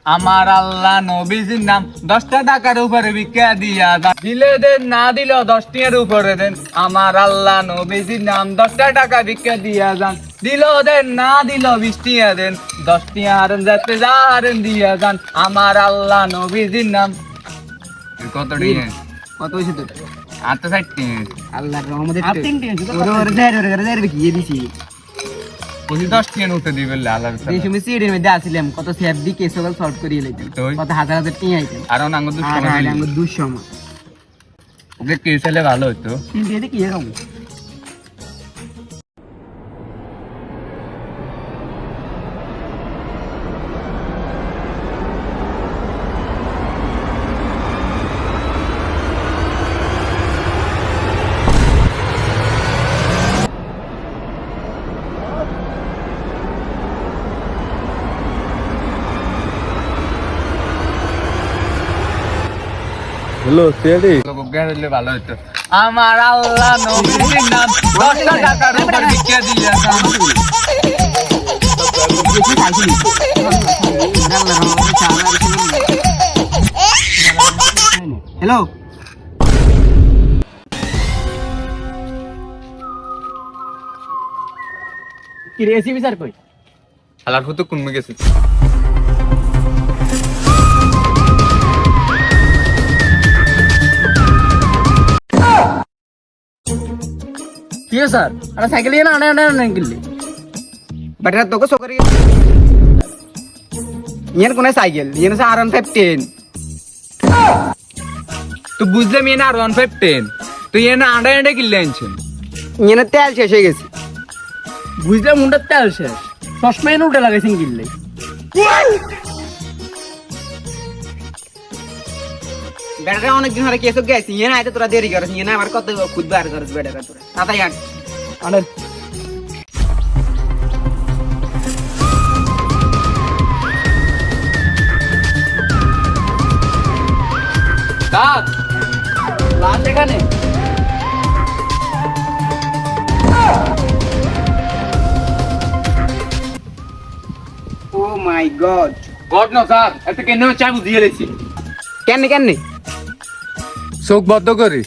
আমার আল্লাহ নবীজির নাম 10টা টাকার উপরে ভিক্ষা দিয়া যান, দিলে দেন না দিলেও 10 টাকার উপরে দেন। আমার আল্লাহ নবীজির নাম 10টা টাকা ভিক্ষা দিয়া যান, দিলেও দেন না দিলেও 20 টাকা দেন। 10 টাকা হারেন যাতে যা হারেন দিয়া যান। আমার আল্লাহ নবীজির নাম কত টাকা? কত হয়েছে তোর? 68 টাকা। আল্লাহর রহমতে আর তিনটে আছে তো? ওরে দেড় বিকিয়ে দিছি। বুঝি 10 টাকা নোটে দিবে আল্লাহ এই সময় সিডির মধ্যে আসিলাম, কত সেফ দি কেস সকল সলভ করিয়ে লইতাম, তুই? কত হাজার হাজার টিয়া আইতাম। আর নাঙ্গ দুধ আর আঙ্গুর দুঃসময় ওকে কেস হলে ভালো হতো। তিনটে দিয়ে কি এরকম? হ্যালো সিআইডি, ভালো হতো। আমার আল্লাহ নবীর নাম 10টা টাকার উপর ভিক্ষা দিয়া যান। হ্যালো, কি রেসিপি স্যার কই? হালার হতো কোন গেছে? কি স্যার, আরে সাইকেল নিয়ে না আনে আনে আনে গেলি বেটা তোকে সকারে ইয়ার কোন সাইকেল ইয়ার সে R110 তো বুঝলাম এ না আর 110, তো এ না আন্ডা আন্ডা কিনলে আনছেন। ইয়ার তেল শেষ হয়ে গেছে। বুঝলাম মুন্ডার তেল শেষ, সসম্যান উঠে লাগাইছেন কিনলে। বেটা অনেকদিন ধরে কেসব গেছি, ইয়ে না আইতে তোরা দেরি করিস, ইয়ে না আবার কত খুদ বার করিস বেটা তোরা তাতাই আন আনেন। কাজ লাশ এখানে ও মাই গড। গড না স্যার, এত কেন চাই বুঝিয়ে লেছি। কেন কেন চোখ বদ্ধ করি।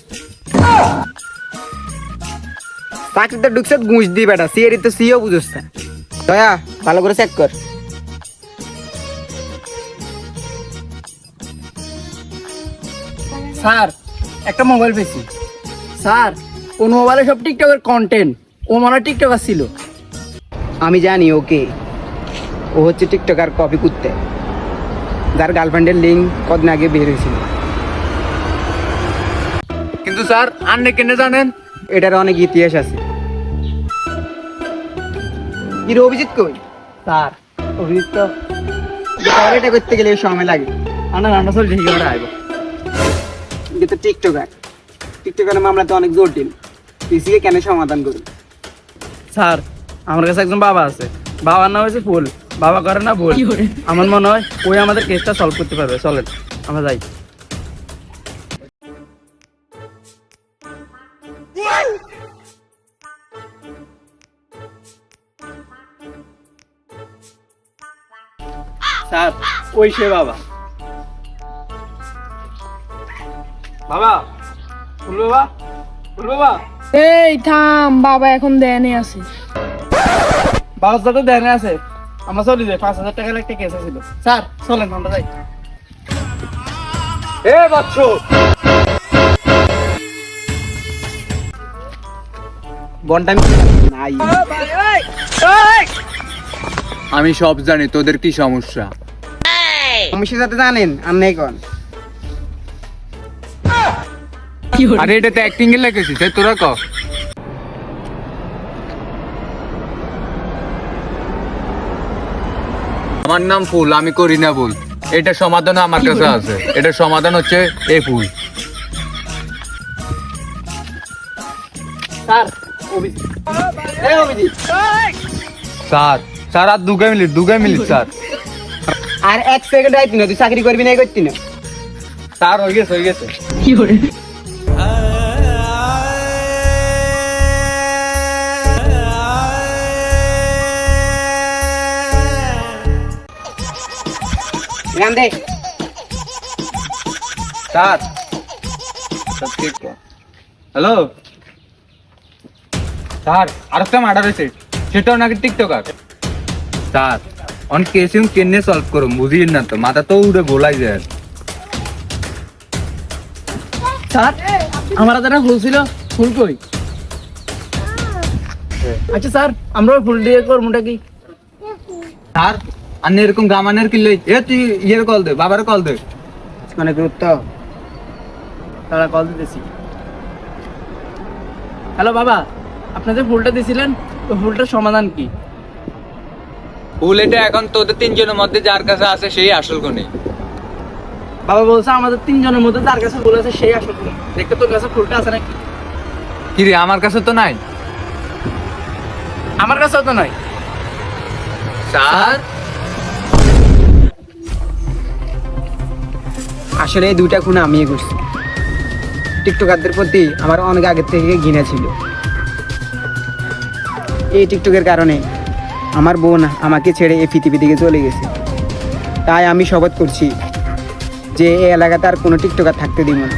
চাকরিতে ঢুকছে ঘুষ দি বেটা, সিএরি তো সিও বুঝছ না। দয়া ভালো করে চেক কর। স্যার একটা মোবাইল পেয়েছি স্যার, কোন মোবাইলে সব টিকটকের কন্টেন্ট, ও মনে টিকটকার ছিল। আমি জানি ওকে, ও হচ্ছে টিকটকার কপি করতে, যার গার্লফ্রেন্ডের লিঙ্ক কদিন আগে বের হয়েছিল। কিন্তু স্যার আন্নে কেন জানেন? এটার অনেক ইতিহাস আছে। কি রে অভিজিৎ কই? স্যার অভিজিৎ তো এটা করতে গেলে সময় লাগে। আনা রান্না চল ঠিক করে আইব। কিন্তু টিকটকারের মামলাতে অনেক জটিল, পিসিকে কেন সমাধান করি? স্যার আমার কাছে একজন বাবা আছে, বাবার নাম হচ্ছে ফুল, বাবা করে না ভুল। আমার মনে হয় ওই আমাদের কেসটা সলভ করতে পারবে। চলেন আমরা যাই। স্যার ওই সে বাবা। বাবা ফুল বাবা, ফুল বাবা। এই থাম, বাবা এখন দেনে আছে। বাবার সাথে দেনে আছে, আমরা চলে যাই। 5,000 টাকার একটা কেস ছিল। স্যার চলেন আমরা যাই। এ বাচ্চু, বনটা নাই। আমি সব জানি তোদের কি সমস্যা। সমস্যা যাতে জানেন আর নেই কোন। আরে এটা তো অ্যাক্টিং এর লেগেছিস, তোরা ক। আমার নাম ফুল, আমি করি না ভুল। এটা সমাধান আমার কাছে আছে, এটা সমাধান হচ্ছে এই ফুল। স্যার অভিজিৎ, এই অভিজিৎ। স্যার স্যার আর 2 মিনিট স্যার। আর 1 সেকেন্ড আইতি না, তুই চাকরি করবি না করতি না। স্যার হয়ে গেছে। কি করে? গান দে। স্যার হ্যালো স্যার আরেকটা মার্ডার হয়েছে, সেটাও নাকি টিকটকার। স্যার অন কেসিং কেনে সলভ করো, বুঝিয়ে না তো, মাথা তো উড়ে গোলাই যায়। স্যার আমার হাতে না ফুল ছিল, ফুল কই? আচ্ছা স্যার আমরা ফুল দিয়ে করবোটা কি? স্যার আন্নে এরকম গামানের কিনলে এ তুই ইয়ের কল দে, বাবার কল দে। মানে গুরুত্ব তারা কল দিতেছি। হ্যালো বাবা, আপনাদের ফুলটা দিছিলেন, তো ফুলটার সমাধান কি? ফুল এটা এখন তোদের তিনজনের মধ্যে যার কাছে আছে সেই আসল কোনে। বাবা বলছে আমাদের তিনজনের মধ্যে যার কাছে ফুল আছে সেই আসল ফুল। দেখতে তোর কাছে ফুলটা আছে নাকি? কি রে, আমার কাছে তো নাই। আমার কাছেও তো নয়। স্যার আসলে এই দুইটা খুন আমি করছি। টিকটকারদের প্রতি আমার অনেক আগের থেকে ঘৃণা ছিল। এই টিকটকের কারণে আমার বোন আমাকে ছেড়ে এই পৃথিবী থেকে চলে গেছে। তাই আমি শপথ করছি যে এই এলাকাতে আর কোনো টিকটকার থাকতে দিব না।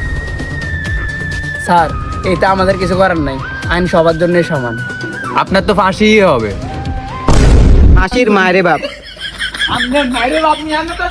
স্যার এটা আমাদের কিছু করার নাই, আইন সবার জন্যই সমান। আপনার তো ফাঁসিই হবে। হাসির মায়েরে বাপ। আপনার মায়ের আপনি, আমি তো